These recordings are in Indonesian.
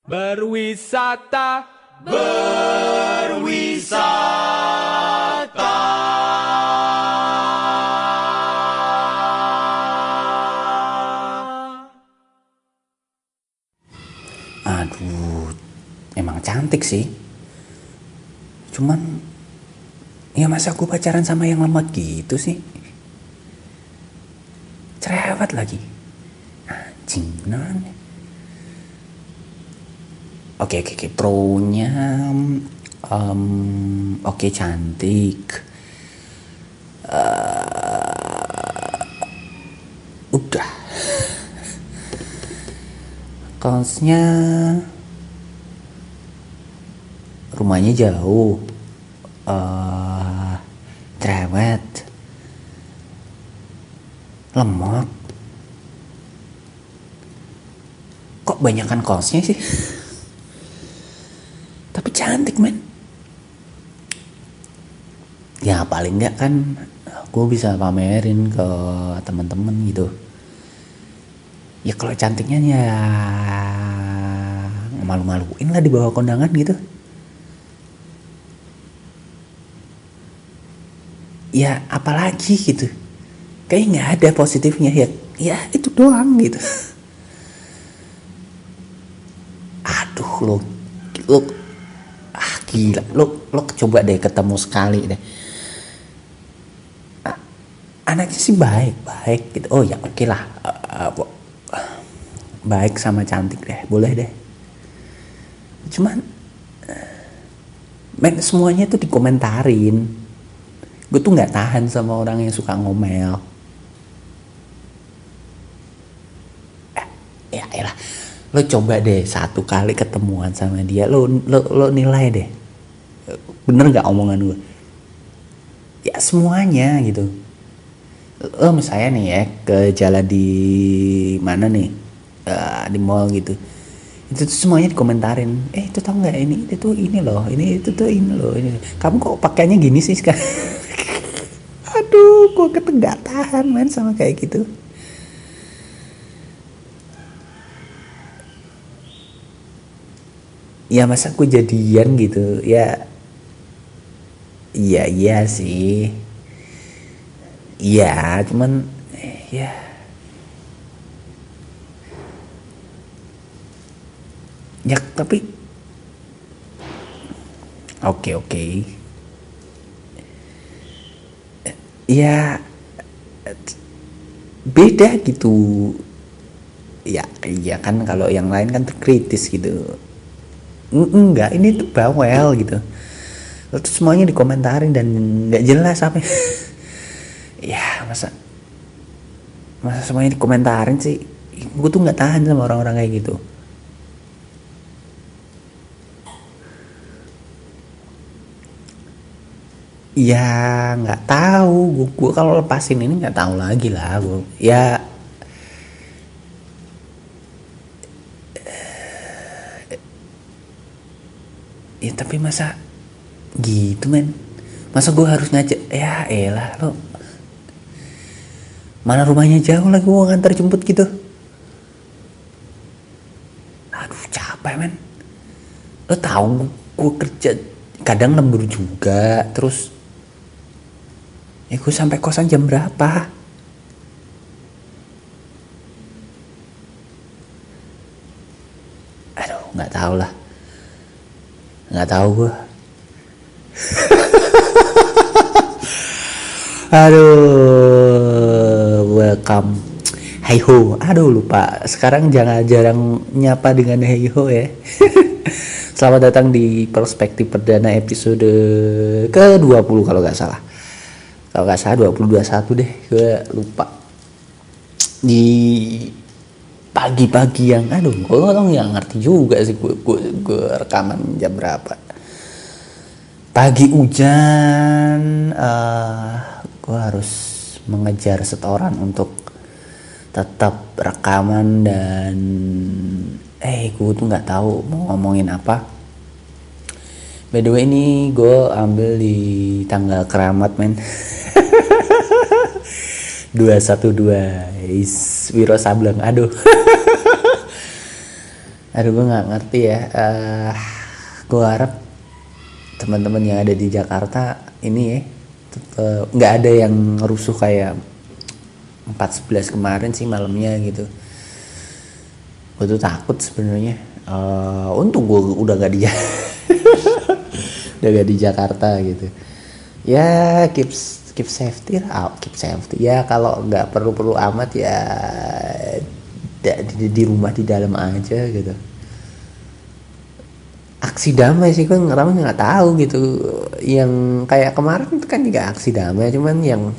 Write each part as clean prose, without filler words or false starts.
Berwisata, berwisata. Aduh, emang cantik sih. Cuman, ya masa aku pacaran sama yang lemot gitu sih? Cerewet lagi. Anjing, beneran. Oke, pro-nya, oke, cantik. Udah. Cons-nya, rumahnya jauh, cerewet, lemot. Kok banyakan cons-nya sih? Tapi cantik, men. Ya paling enggak kan gue bisa pamerin ke teman-teman gitu. Ya kalau cantiknya ya malu-maluin lah di bawah kondangan gitu. Ya apalagi gitu. Kayak nggak ada positifnya ya. Ya itu doang gitu. Aduh lo gila, lo coba deh ketemu sekali deh. Anaknya sih baik gitu. Oh ya oke lah. Baik sama cantik deh, boleh deh. Cuman men semuanya tuh dikomentarin. Gue tuh nggak tahan sama orang yang suka ngomel. Ya elah, lo coba deh satu kali ketemuan sama dia, lo nilai deh, bener nggak omongan gue? Ya semuanya gitu. Lo misalnya nih ya ke jalan di mana nih, di mall gitu, itu tuh semuanya dikomentarin. Itu tau nggak ini itu tuh ini loh, ini itu tuh ini loh, ini kamu kok pakainya gini sih sekarang. Aduh, gue nggak tahan man sama kayak gitu. Ya masa aku jadian gitu ya. Iya sih. Iya, cuman ya ya tapi oke. Ya beda gitu. Ya iya kan kalau yang lain kan kritis gitu. Enggak, ini tuh bawel gitu. Terus semuanya dikomentarin dan nggak jelas apa. Ya masa semuanya dikomentarin sih. Gue tuh nggak tahan sama orang-orang kayak gitu. Ya nggak tahu. Gue kalau lepasin ini nggak tahu lagi lah. Gue ya tapi masa gitu men. Masa gue harus ngajak? Ya elah lo. Mana rumahnya jauh lagi gue ngantar jemput gitu. Aduh capek men. Lo tahu gue kerja kadang lembur juga. Terus ya gue sampai kosan jam berapa? Aduh nggak tahu lah. Nggak tahu gue. Aduh, welcome. Hey ho, aduh lupa. Sekarang jangan jarang nyapa dengan hey ho ya. Selamat datang di Perspektif Perdana episode ke-20 kalau nggak salah. Kalau nggak salah 2021 deh, gue lupa. Di pagi-pagi yang, aduh, gue nggak ngerti juga sih gue rekaman jam berapa. Pagi hujan, gue harus mengejar setoran untuk tetap rekaman dan gue tuh nggak tahu mau ngomongin apa. By the way ini gue ambil di tanggal keramat men. 212 Wiro Sableng, aduh. Aduh, gue nggak ngerti ya. Gue harap teman-teman yang ada di Jakarta ini ya nggak ada yang rusuh kayak 4.11 kemarin sih malamnya gitu. Gue tuh takut sebenarnya. Untung gue udah gak di udah gak di Jakarta gitu. Ya keep safety lah, keep safety. Ya kalau nggak perlu amat ya di rumah di dalam aja gitu. Aksi damai sih kan orang nggak tahu gitu. Yang kayak kemarin itu kan juga aksi damai, cuman yang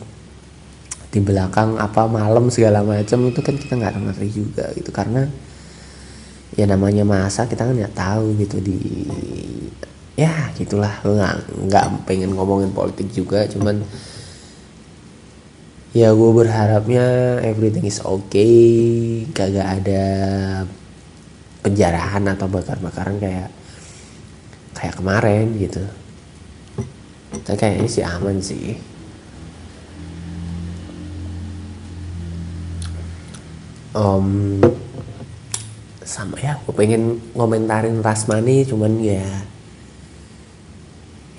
di belakang apa malam segala macam itu kan kita nggak ngerti juga gitu, karena ya namanya masa kita kan nggak tahu gitu di ya gitulah. Gue nggak pengen ngomongin politik juga, cuman ya gue berharapnya everything is okay, kagak ada penjarahan atau bakar-bakaran kayak kemarin gitu. Tapi kayaknya sih aman sih. Sama ya, gue pengen ngomentarin Rasmani, cuman ya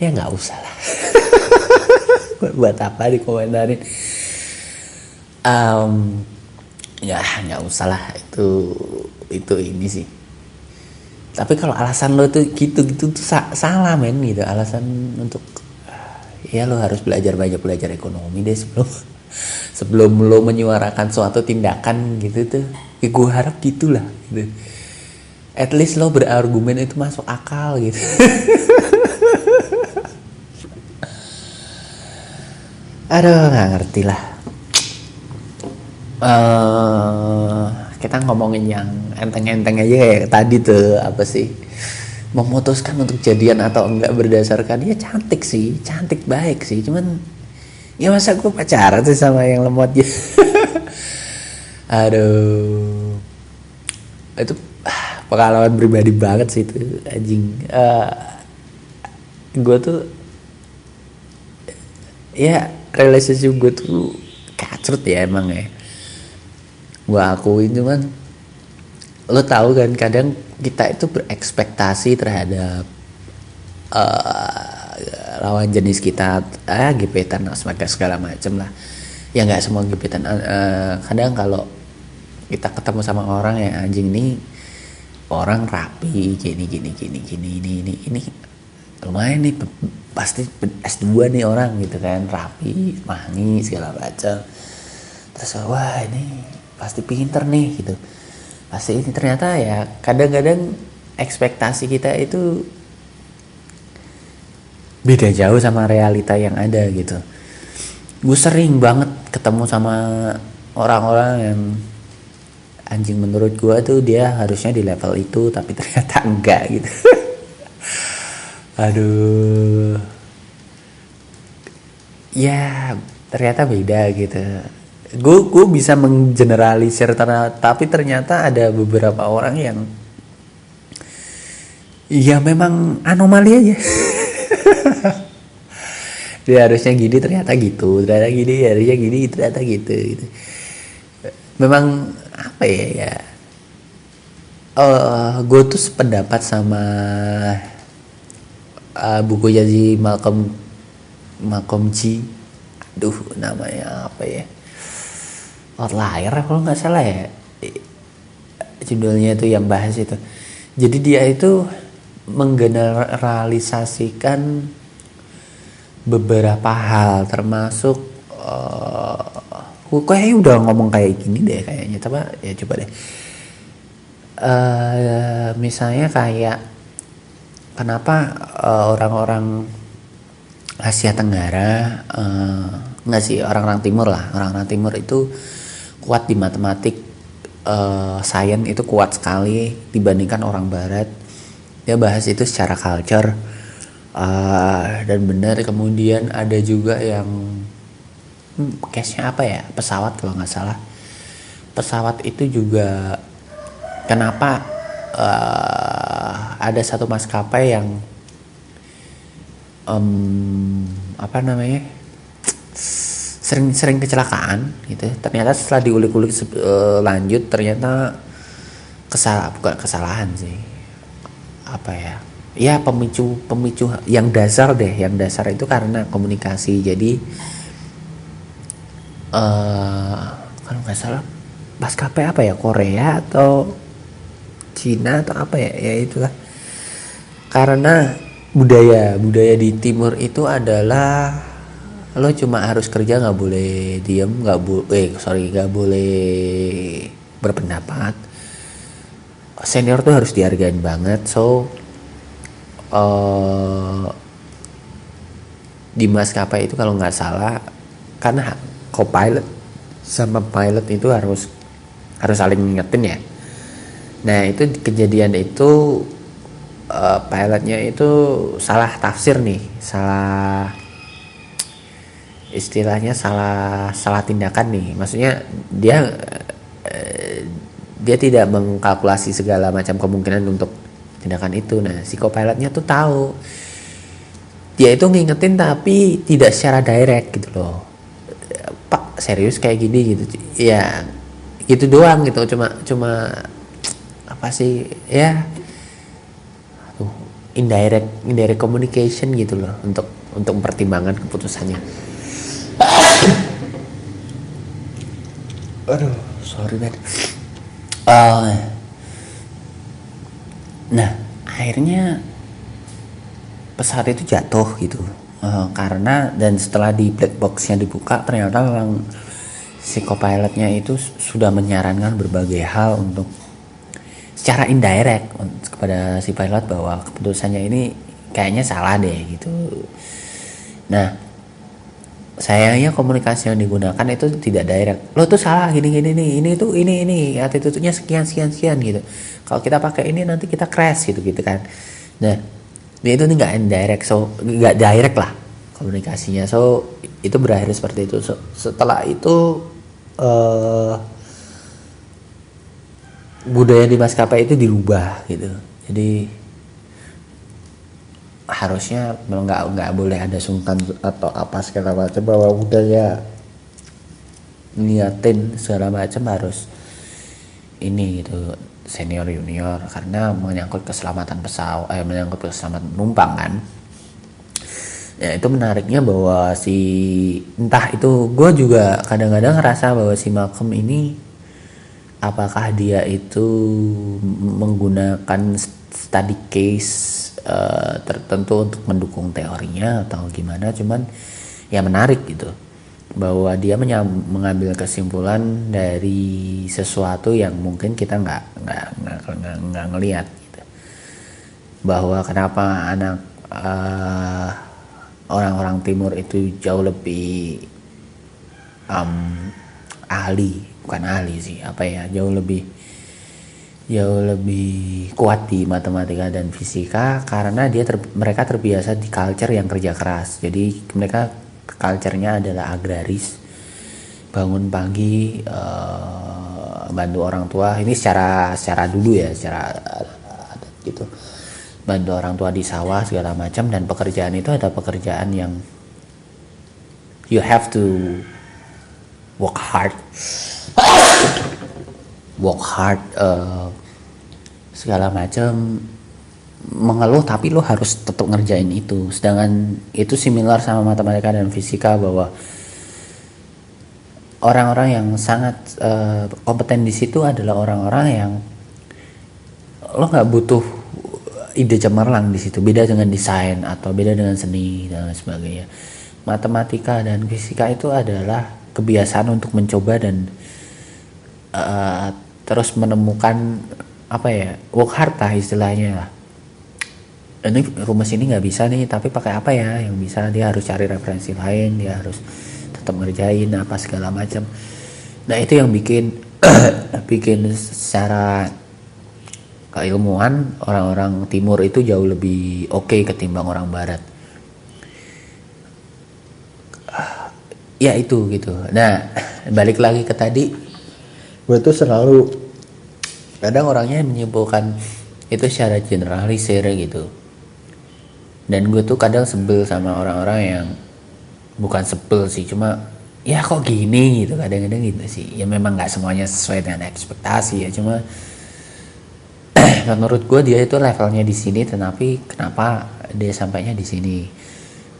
nggak usah lah. Buat apa dikomentarin? Ya nggak usah lah, itu ini sih. Tapi kalau alasan lo tuh gitu tuh salah men gitu. Alasan untuk ya lo harus belajar ekonomi deh sebelum lo menyuarakan suatu tindakan gitu tuh. Ya gue harap gitulah gitu. At least lo berargumen itu masuk akal gitu. Aduh, nggak ngerti lah. Kita ngomongin yang enteng-enteng aja kayak tadi tuh, apa sih, memutuskan untuk jadian atau enggak berdasarkan ya cantik baik sih, cuman ya masa gue pacaran tuh sama yang lemot gitu. Aduh, itu pengalaman pribadi banget sih itu anjing. Gue tuh ya relationship gue tuh kacrut ya emang ya, gue akuin. Cuman lo tahu kan kadang kita itu berekspektasi terhadap lawan jenis kita, gebetan segala macem lah. Ya nggak semua gebetan, kadang kalau kita ketemu sama orang yang anjing nih, orang rapi gini ini lumayan nih, pasti S2 nih orang gitu kan, rapi, wangi segala macam. Terus wah ini pasti pinter nih gitu, pasti ini. Ternyata ya kadang-kadang ekspektasi kita itu beda jauh sama realita yang ada gitu. Gue sering banget ketemu sama orang-orang yang anjing menurut gue tuh dia harusnya di level itu, tapi ternyata enggak gitu. Aduh, ya ternyata beda gitu. Gue bisa menggeneralisir, tapi ternyata ada beberapa orang yang ya memang anomali aja. Dia harusnya gini ternyata gitu, ternyata gini harusnya gini ternyata gitu. Memang apa ya, gue tuh sependapat sama bukunya si Malcolm G. Aduh, namanya apa ya, Outlier kalau nggak salah ya judulnya, itu yang bahas itu. Jadi dia itu menggeneralisasikan beberapa hal, termasuk kayaknya udah ngomong kayak gini deh kayaknya, tapi ya coba deh. Misalnya kayak kenapa orang-orang Asia Tenggara, nggak sih, orang-orang timur lah, orang-orang timur itu kuat di matematik, sains itu kuat sekali dibandingkan orang barat. Dia bahas itu secara culture, dan benar. Kemudian ada juga yang case-nya apa ya, pesawat kalau nggak salah. Pesawat itu juga kenapa ada satu maskapai yang apa namanya, sering kecelakaan gitu. Ternyata setelah diulik-ulik lanjut, ternyata bukan kesalahan sih, apa ya, ya pemicu yang dasar deh, yang dasar itu karena komunikasi. Jadi kalau nggak salah maskapai apa ya, Korea atau Cina atau apa ya, ya itulah. Karena budaya di timur itu adalah lo cuma harus kerja, nggak boleh diem, nggak boleh berpendapat. Senior tuh harus dihargain banget. So di maskapai itu kalau nggak salah, karena co-pilot sama pilot itu harus saling ngingetin ya. Nah itu kejadian itu pilotnya itu salah tafsir nih, istilahnya salah tindakan nih. Maksudnya dia tidak mengkalkulasi segala macam kemungkinan untuk tindakan itu. Nah si co-pilotnya tuh tahu, dia itu ngingetin tapi tidak secara direct gitu loh. Pak serius kayak gini gitu ya, gitu doang gitu, cuma apa sih ya, indirect communication gitu loh, untuk mempertimbangkan keputusannya. Aduh sorry man. Nah akhirnya pesawat itu jatuh gitu, karena, dan setelah di black boxnya dibuka ternyata memang si co-pilotnya itu sudah menyarankan berbagai hal untuk secara indirect kepada si pilot bahwa keputusannya ini kayaknya salah deh gitu. Nah sayangnya komunikasi yang digunakan itu tidak direct. Lo tuh salah gini nih, ini attitude-nya sekian gitu. Kalau kita pakai ini nanti kita crash gitu kan. Nah itu nggak indirect, so nggak direct lah komunikasinya. So itu berakhir seperti itu. So, setelah itu budaya di maskapai itu dirubah gitu. Jadi harusnya nggak boleh ada sungkan atau apa segala macam, bahwa budaya niatin segala macam harus ini gitu, senior junior, karena menyangkut keselamatan pesawat, menyangkut keselamatan penumpang kan. Ya itu menariknya bahwa entah itu, gue juga kadang-kadang ngerasa bahwa si Malcolm ini, apakah dia itu menggunakan study case tertentu untuk mendukung teorinya atau gimana. Cuman ya menarik gitu, bahwa dia mengambil kesimpulan dari sesuatu yang mungkin kita nggak ngelihat gitu, bahwa kenapa anak orang-orang timur itu jauh lebih jauh lebih kuat di matematika dan fisika, karena mereka terbiasa di culture yang kerja keras. Jadi mereka culture-nya adalah agraris, bangun pagi, bantu orang tua. Ini secara dulu ya, secara adat gitu, bantu orang tua di sawah segala macam. Dan pekerjaan itu ada pekerjaan yang you have to work hard, segala macam, mengeluh, tapi lo harus tetap ngerjain itu. Sedangkan itu similar sama matematika dan fisika, bahwa orang-orang yang sangat kompeten di situ adalah orang-orang yang lo nggak butuh ide cemerlang di situ. Beda dengan desain atau beda dengan seni dan sebagainya. Matematika dan fisika itu adalah kebiasaan untuk mencoba dan terus menemukan work hard lah istilahnya. Ini rumus ini nggak bisa nih, tapi pakai apa ya yang bisa. Dia harus cari referensi lain, dia harus tetap ngerjain apa segala macam. Nah itu yang bikin secara keilmuan orang-orang timur itu jauh lebih oke ketimbang orang barat. Ya itu gitu. Nah balik lagi ke tadi, gue tuh selalu kadang orangnya menyimpulkan itu secara generalisir gitu. Dan gue tuh kadang sebel sama orang-orang yang, bukan sebel sih, cuma ya kok gini gitu, kadang-kadang gitu sih. Ya memang nggak semuanya sesuai dengan ekspektasi ya, cuma menurut gue dia itu levelnya di sini, tetapi kenapa dia sampainya di sini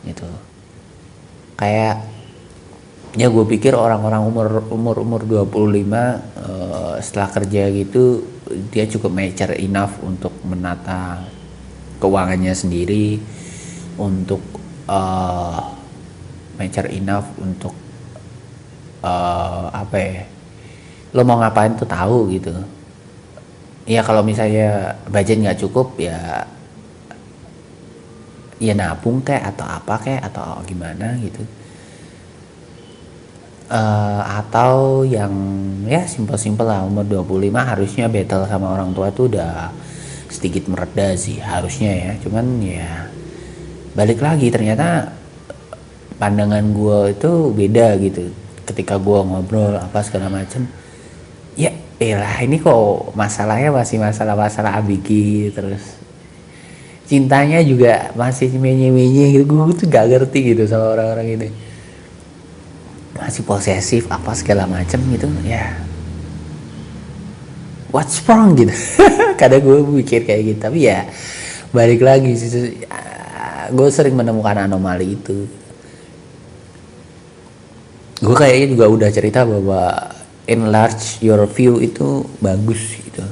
gitu. Kayak ya gue pikir orang-orang umur 25 setelah kerja gitu dia cukup mature enough untuk menata keuangannya sendiri, untuk mature enough untuk apa ya, lo mau ngapain tuh tahu gitu. Ya kalau misalnya budget nggak cukup ya nabung kayak atau apa kayak atau gimana gitu. Atau yang ya simpel-simpel lah, umur 25 harusnya battle sama orang tua tuh udah sedikit mereda sih harusnya ya. Cuman ya balik lagi ternyata pandangan gue itu beda gitu ketika gue ngobrol apa segala macem. Ya elah ini kok masalahnya masih masalah abigi, terus cintanya juga masih menye-menye gitu. Gue tuh gak ngerti gitu sama orang-orang ini, masih posesif apa segala macem gitu ya. What's wrong gitu. Kadang gue mikir kayak gitu, tapi ya balik lagi sih, gue sering menemukan anomali itu. Gue kayaknya juga udah cerita bahwa enlarge your view itu bagus gitu.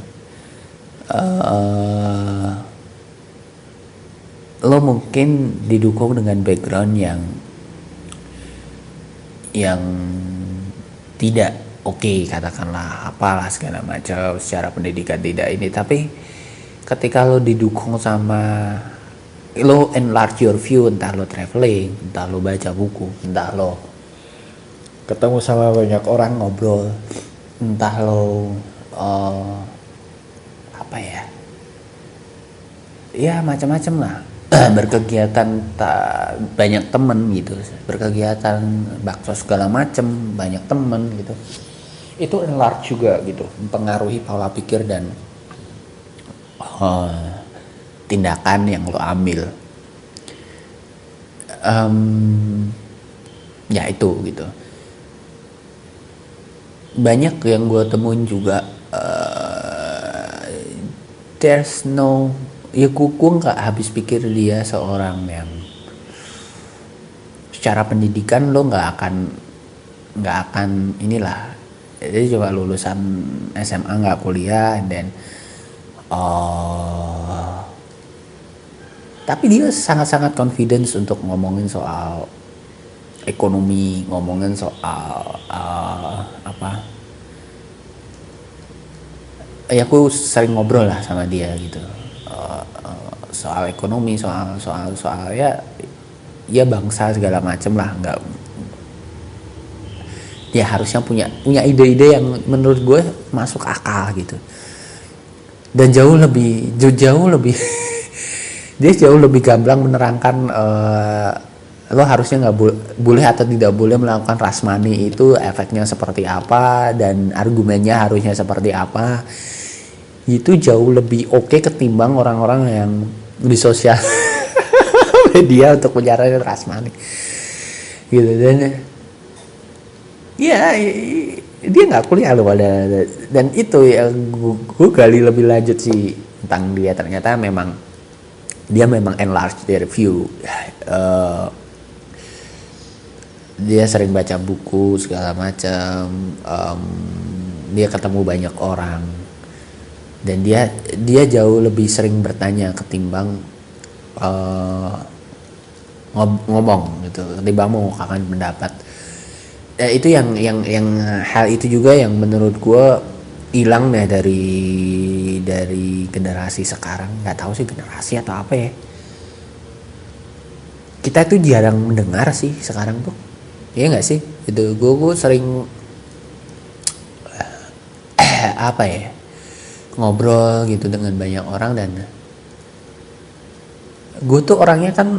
Lo mungkin didukung dengan background yang tidak oke, katakanlah apalah segala macam secara pendidikan tidak ini, tapi ketika lo didukung sama lo enlarge your view, entah lo traveling, entah lo baca buku, entah lo ketemu sama banyak orang ngobrol, entah lo apa ya macam-macam lah. Berkegiatan banyak temen gitu, berkegiatan bakso segala macem banyak temen gitu, itu enlarge juga gitu, mempengaruhi pola pikir dan tindakan yang lo ambil. Ya itu gitu. Banyak yang gue temuin juga there's no, ya kuku nggak habis pikir dia seorang yang secara pendidikan lo nggak akan inilah, jadi coba lulusan SMA nggak kuliah dan tapi dia sangat-sangat confidence untuk ngomongin soal ekonomi, ngomongin soal apa ya, aku sering ngobrol lah sama dia gitu, soal ekonomi, soal ya bangsa segala macem lah. Nggak, dia harusnya punya ide-ide yang menurut gue masuk akal gitu, dan jauh lebih dia jauh lebih gamblang menerangkan lo harusnya nggak boleh atau tidak boleh melakukan rashmani itu efeknya seperti apa dan argumennya harusnya seperti apa. Itu jauh lebih oke ketimbang orang-orang yang di sosial media untuk menyarankan rashmani gitu. Dan ya dia nggak kuliah loh dan itu yang gue gali lebih lanjut sih tentang dia. Ternyata dia memang enlarge their view. Dia sering baca buku segala macam, dia ketemu banyak orang dan dia jauh lebih sering bertanya ketimbang ngomong gitu, ketimbang mengungkapkan pendapat. Itu yang hal itu juga yang menurut gue hilang deh dari generasi sekarang. Nggak tahu sih generasi atau apa ya, kita tuh jarang mendengar sih sekarang tuh. Iya nggak sih? Itu gue sering apa ya, ngobrol gitu dengan banyak orang, dan gue tuh orangnya kan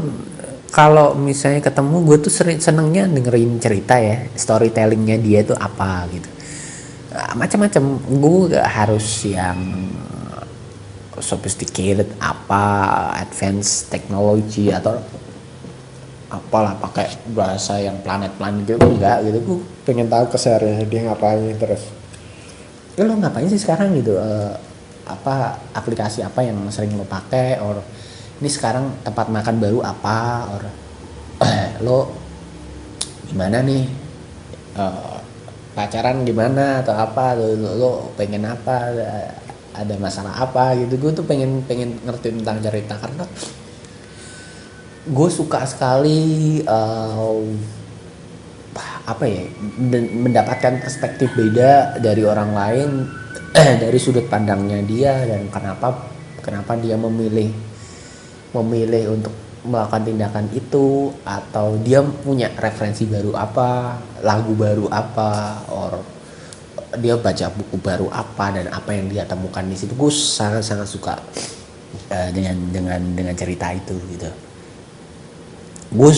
kalau misalnya ketemu gue tuh senengnya dengerin cerita ya, storytellingnya dia tuh apa gitu, macam-macam. Gue gak harus yang sophisticated apa advanced technology atau apalah pakai bahasa yang planet-planet gitu, enggak gitu. Gue pengen tahu kesehariannya dia ngapain, terus lo ngapain sih sekarang gitu, apa aplikasi apa yang sering lo pakai, or ini sekarang tempat makan baru apa, or lo gimana nih, pacaran gimana atau apa, lo pengen apa, ada masalah apa gitu. Gue tuh pengen ngerti tentang cerita karena gue suka sekali apa ya, mendapatkan perspektif beda dari orang lain dari sudut pandangnya dia, dan kenapa dia memilih untuk melakukan tindakan itu, atau dia punya referensi baru apa, lagu baru apa, or dia baca buku baru apa, dan apa yang dia temukan di situ. Gue sangat suka dengan cerita itu gitu. Gue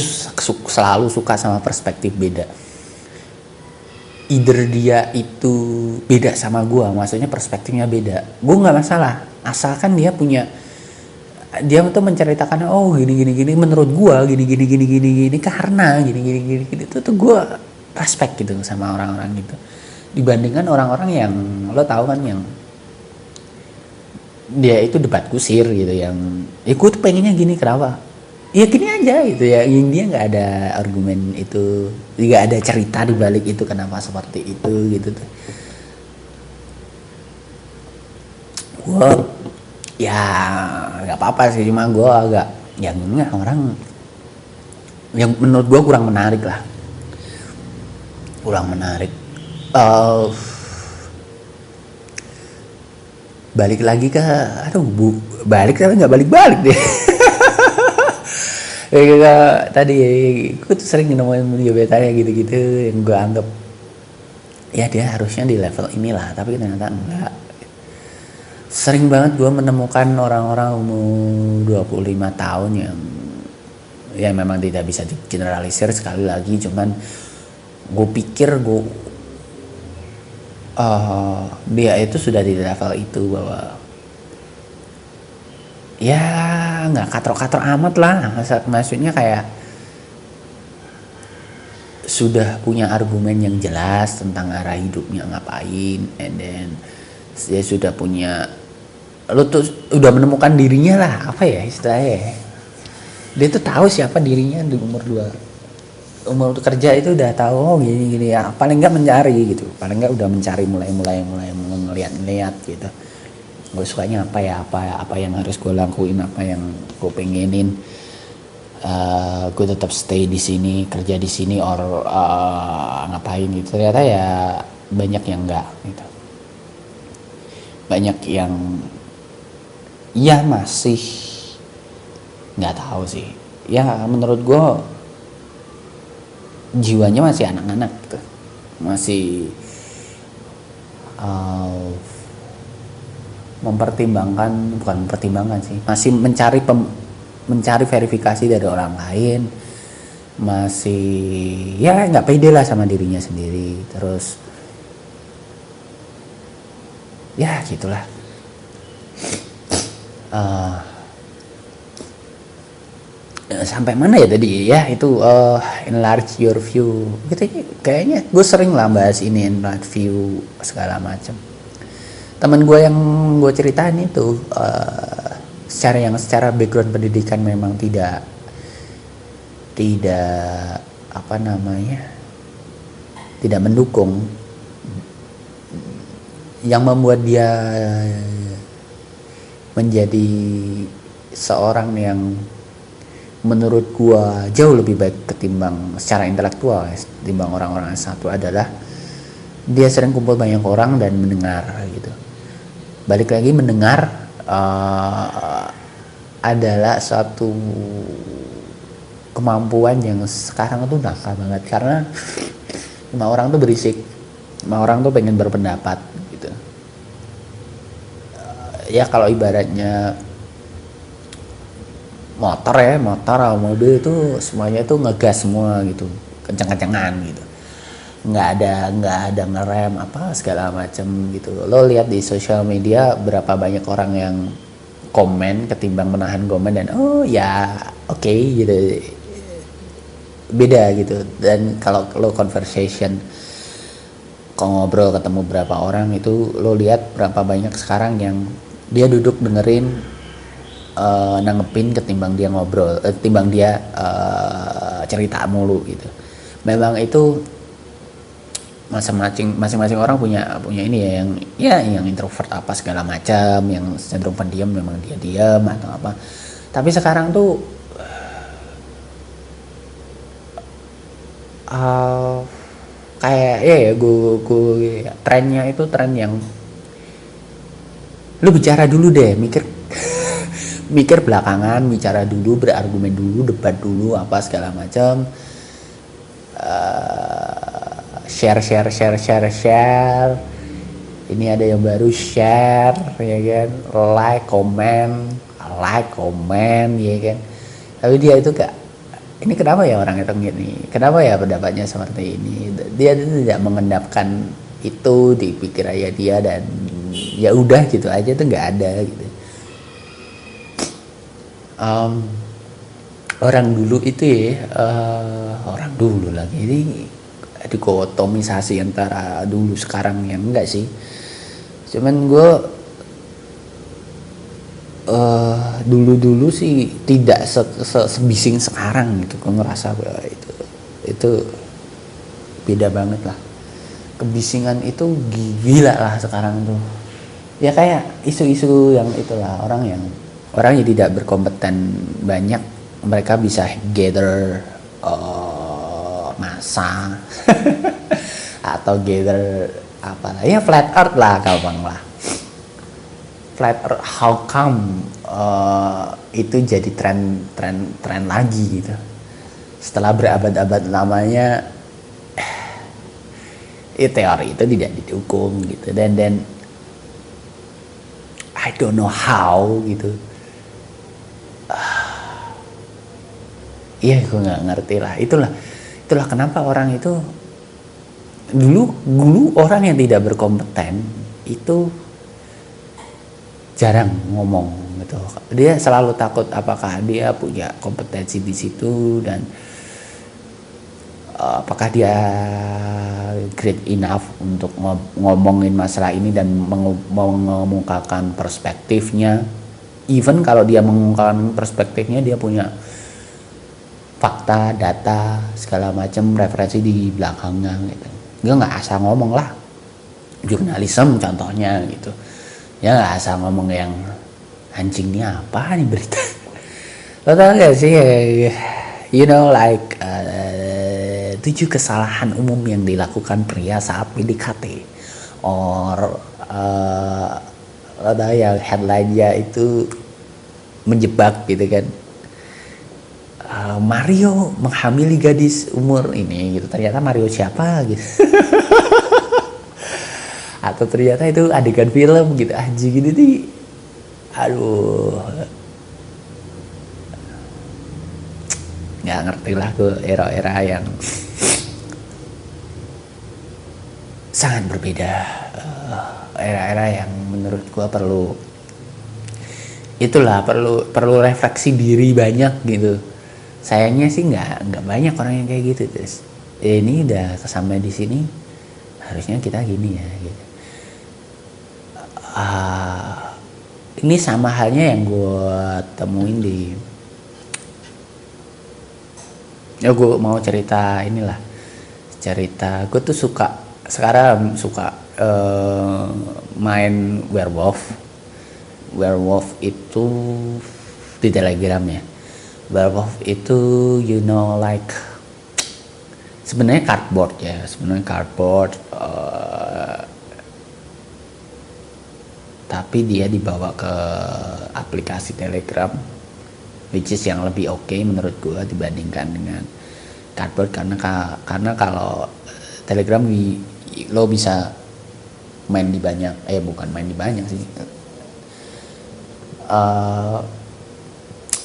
selalu suka sama perspektif beda. Either dia itu beda sama gue, maksudnya perspektifnya beda, gue nggak masalah, asalkan dia tuh menceritakan, oh gini menurut gue gini karena gini itu tuh gue respect gitu sama orang-orang gitu, dibandingkan orang-orang yang lo tahu kan, yang dia itu debat kusir gitu, yang gue tuh pengennya gini, kenapa ya gini aja gitu ya, yang dia nggak ada argumen itu, nggak ada cerita di balik itu kenapa seperti itu gitu tuh. Gue ya nggak apa-apa sih, cuma gue agak yang ini orang yang menurut gue kurang menarik. Balik lagi ke balik tapi nggak balik deh. Tadi gue tuh sering nemuin gebetannya gitu-gitu yang gue anggap ya dia harusnya di level inilah, tapi ternyata enggak. Sering banget gue menemukan orang-orang umur 25 tahun yang memang tidak bisa digeneralisir sekali lagi, cuman gue pikir dia itu sudah di level itu, bahwa ya nggak katrok amat lah, maksudnya kayak sudah punya argumen yang jelas tentang arah hidupnya ngapain, and then dia sudah punya, lo tuh udah menemukan dirinya lah, apa ya istilahnya, dia tuh tahu siapa dirinya di umur kerja itu udah tahu, oh gini ya, paling nggak mencari gitu, paling nggak udah mencari mulai ngeliat gitu. Gue sukanya apa yang harus gue lakuin, apa yang gue pengenin. Gue tetap stay di sini, kerja di sini, or ngapain gitu. Ternyata ya banyak yang enggak gitu. Banyak yang ya masih nggak tahu sih. Ya menurut gue jiwanya masih anak-anak gitu. Masih mempertimbangkan sih, masih mencari verifikasi dari orang lain, masih ya nggak pede lah sama dirinya sendiri, terus ya gitulah. Sampai mana ya tadi ya, itu enlarge your view gitu. Kayaknya gue sering lah bahas ini, enlarge view segala macam. Temen gue yang gue ceritain itu secara background pendidikan memang tidak tidak mendukung, yang membuat dia menjadi seorang yang menurut gua jauh lebih baik ketimbang secara intelektual ketimbang orang-orang satu, adalah dia sering kumpul banyak orang dan mendengar gitu. Balik lagi, mendengar adalah suatu kemampuan yang sekarang tuh nakal banget, karena semua orang tuh berisik, semua orang tuh pengen berpendapat gitu. Ya kalau ibaratnya motor atau mobil itu semuanya tuh ngegas semua gitu, kencang-kencangan gitu, nggak ada ngerem apa segala macam gitu. Lo lihat di sosial media berapa banyak orang yang komen ketimbang menahan komen, dan oh ya oke, gitu, beda gitu. Dan kalau lo conversation, kalau ngobrol ketemu berapa orang itu, lo lihat berapa banyak sekarang yang dia duduk dengerin, nanggepin ketimbang dia ngobrol, ketimbang dia cerita mulu gitu. Memang itu masing-masing orang punya ini ya, yang introvert apa segala macam, yang cenderung pendiam memang dia diam atau apa. Tapi sekarang tuh kayak ya gue trennya itu tren yang lu bicara dulu deh, mikir belakangan, bicara dulu, berargumen dulu, debat dulu apa segala macam, share. Ini ada yang baru, share ya kan, like comment ya kan. Tapi dia itu gak, ini kenapa ya orang itu gini, kenapa ya pendapatnya seperti ini, dia tidak mengendapkan itu di pikirannya dia, dan ya udah gitu aja tuh, nggak ada gitu. Orang dulu itu ya, orang dulu lagi ini dikotomisasi antara dulu sekarang, yang enggak sih, cuman gue dulu sih tidak sebising sekarang gitu. Gue ngerasa bahwa itu beda banget lah, kebisingan itu gila lah sekarang tuh ya. Kayak isu-isu yang itulah, orang yang tidak berkompeten banyak, mereka bisa gather massa atau gather apalah ya, flat earth lah, gampang lah, flat earth. How come itu jadi tren lagi gitu setelah berabad-abad lamanya? Teori itu tidak didukung gitu, dan I don't know how gitu. Iya, gue nggak ngerti lah. Itulah kenapa orang itu dulu orang yang tidak berkompeten itu jarang ngomong gitu. Dia selalu takut apakah dia punya kompetensi di situ, dan apakah dia great enough untuk ngomongin masalah ini dan mengemukakan perspektifnya. Even kalau dia mengungkapkan perspektifnya, dia punya fakta, data, segala macam referensi di belakangnya gitu. Dia nggak asal ngomong lah. Jurnalisme contohnya gitu. Ya nggak asal ngomong yang anjing ini apa nih berita. Lo tau gak sih, you know like 7 kesalahan umum yang dilakukan pria saat PDKT, or lo tau yang headline-nya itu menjebak gitu kan. Mario menghamili gadis umur ini gitu, ternyata Mario siapa gitu. Atau ternyata itu adegan film gitu, anjing gini nih, aduh, nggak ngerti lah gue, era-era yang sangat berbeda, era-era yang menurut gue perlu refleksi diri banyak gitu. Sayangnya sih nggak banyak orang yang kayak gitu. Terus ini udah sampai di sini, harusnya kita gini ya gitu. Ini sama halnya yang gue temuin gue mau cerita inilah, gue tuh sekarang suka main werewolf itu di Telegram ya. Werewolf itu you know like sebenarnya cardboard, tapi dia dibawa ke aplikasi Telegram, which is yang lebih oke menurut gue dibandingkan dengan cardboard, karena kalau Telegram lo bisa main di banyak, bukan main di banyak sih,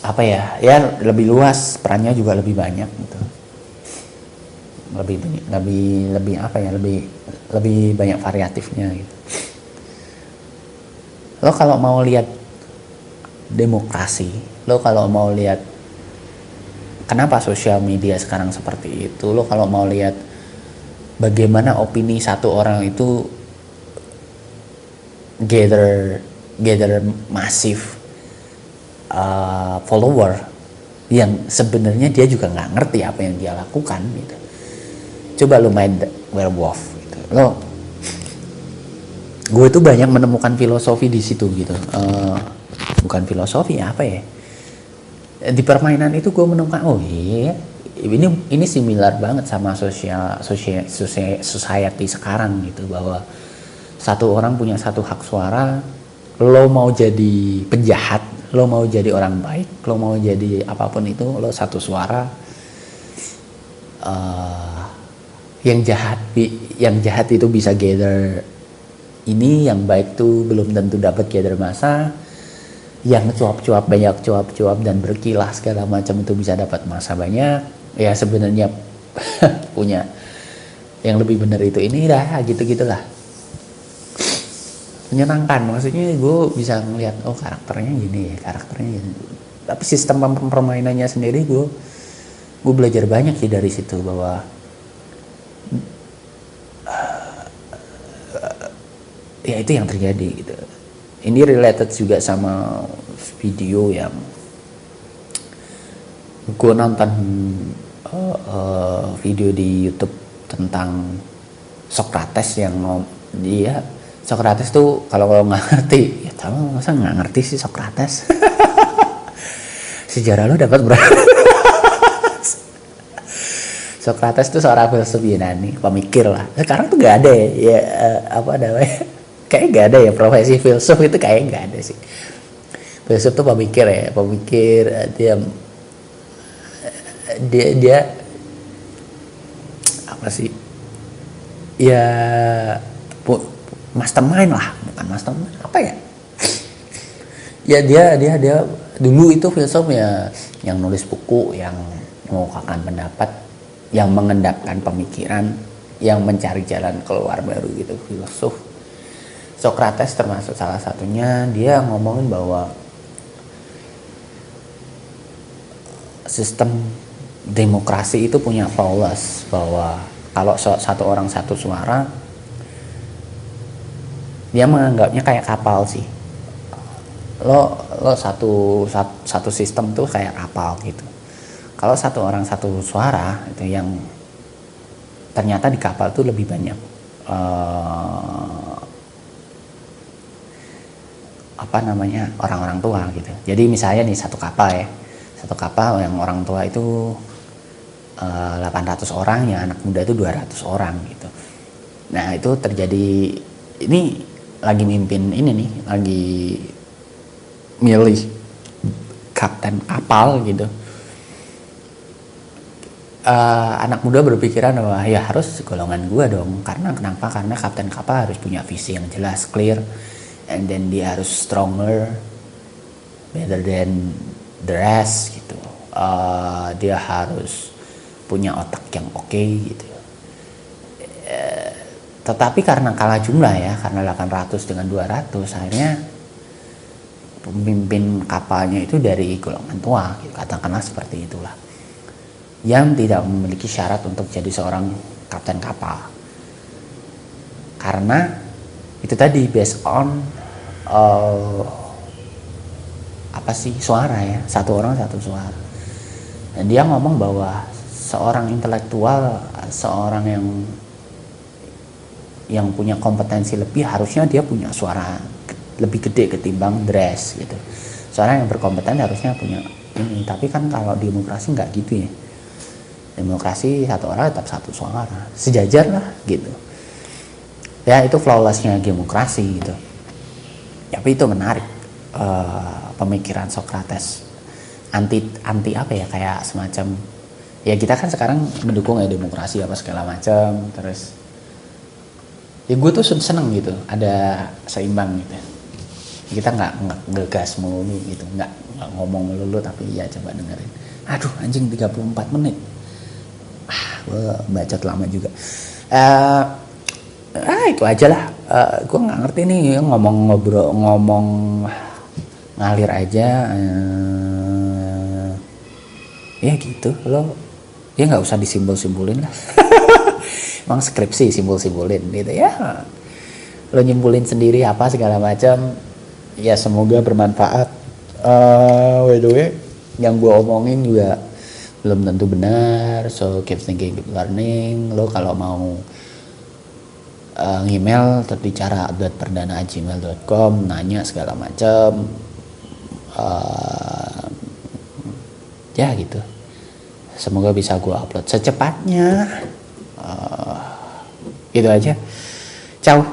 apa ya lebih luas, perannya juga lebih banyak gitu, lebih apa ya, lebih banyak variatifnya gitu. Lo kalau mau lihat demokrasi, lo kalau mau lihat kenapa sosial media sekarang seperti itu, lo kalau mau lihat bagaimana opini satu orang itu gather gather masif follower yang sebenarnya dia juga nggak ngerti apa yang dia lakukan gitu. Coba lo main werewolf gitu. Gue tuh banyak menemukan filosofi di situ gitu. Bukan filosofi, apa ya? Di permainan itu gue menemukan, oh iya, ini similar banget sama society sekarang gitu, bahwa satu orang punya satu hak suara. Lo mau jadi penjahat, lo mau jadi orang baik, lo mau jadi apapun itu, lo satu suara. Yang jahat itu bisa gather ini, yang baik tuh belum tentu dapat gather massa, yang cuap-cuap banyak cuap-cuap dan berkilah segala macam itu bisa dapat massa banyak. Ya sebenarnya punya yang lebih benar itu ini dah, gitu-gitulah. Menyenangkan, maksudnya gue bisa ngelihat, oh karakternya gini, karakternya gini. Tapi sistem permainannya sendiri gue belajar banyak sih dari situ, bahwa ya itu yang terjadi gitu. Ini related juga sama video yang gue nonton, video di YouTube tentang Socrates yang dia Socrates tuh kalau nggak ngerti, ya tahu, masa nggak ngerti sih Socrates? Sejarah lo dapat berapa? Socrates tuh seorang filsuf Yunani, pemikir lah. Sekarang tuh nggak ada ya, apa namanya? Kayak nggak ada ya profesi filsuf itu, kayak nggak ada sih. Filsuf tuh pemikir ya, pemikir, dia apa sih? Ya mastermind lah, bukan mastermind, apa ya? Ya dia dulu itu filsuf ya, yang nulis buku, yang mengungkapkan pendapat, yang mengendapkan pemikiran, yang mencari jalan keluar baru gitu, filsuf. Socrates termasuk salah satunya. Dia ngomongin bahwa sistem demokrasi itu punya flawless, bahwa kalau satu orang satu suara, dia menganggapnya kayak kapal sih. Lo satu sistem tuh kayak kapal gitu. Kalau satu orang satu suara itu, yang ternyata di kapal tuh lebih banyak orang-orang tua gitu. Jadi misalnya nih satu kapal yang orang tua itu 800 orang, yang anak muda itu 200 orang gitu. Nah itu terjadi, ini lagi mimpin ini nih, lagi milih kapten kapal gitu. Anak muda berpikiran bahwa ya harus golongan gua dong, karena kenapa? Karena kapten kapal harus punya visi yang jelas, clear, and then dia harus stronger, better than the rest gitu. Dia harus punya otak yang oke gitu. Tetapi karena kalah jumlah ya, karena 800 dengan 200, akhirnya pemimpin kapalnya itu dari golongan tua gitu, katakanlah seperti itulah, yang tidak memiliki syarat untuk jadi seorang kapten kapal, karena itu tadi based on suara ya, satu orang satu suara. Dan dia ngomong bahwa seorang intelektual, seorang yang punya kompetensi lebih, harusnya dia punya suara lebih gede ketimbang the rest gitu. Seorang yang berkompeten harusnya punya ini. Tapi kan kalau demokrasi nggak gitu ya. Demokrasi satu orang tetap satu suara, sejajar lah gitu. Ya itu flawlessnya demokrasi gitu. Tapi itu menarik, pemikiran Socrates. Anti apa ya, kayak semacam ya kita kan sekarang mendukung ya demokrasi apa segala macam, terus ya gue tuh seneng gitu ada seimbang gitu. Kita nggak ngegas melulu gitu, nggak ngomong melulu, tapi ya coba dengerin. Aduh anjing 34 menit. Gue bacot lama juga. Itu aja lah. Gue nggak ngerti nih, ngomong ngalir aja. Ya gitu lo. Ya nggak usah disimpul-simpulin lah. Emang skripsi simbol-simbolin gitu ya. Lo nyimpulin sendiri apa segala macam. Ya semoga bermanfaat. By the way, yang gue omongin juga belum tentu benar, so keep thinking, keep learning. Lo kalau mau email terbicara@perdana@gmail.com, nanya segala macam, ya gitu. Semoga bisa gue upload secepatnya. Gitu aja. Ciao.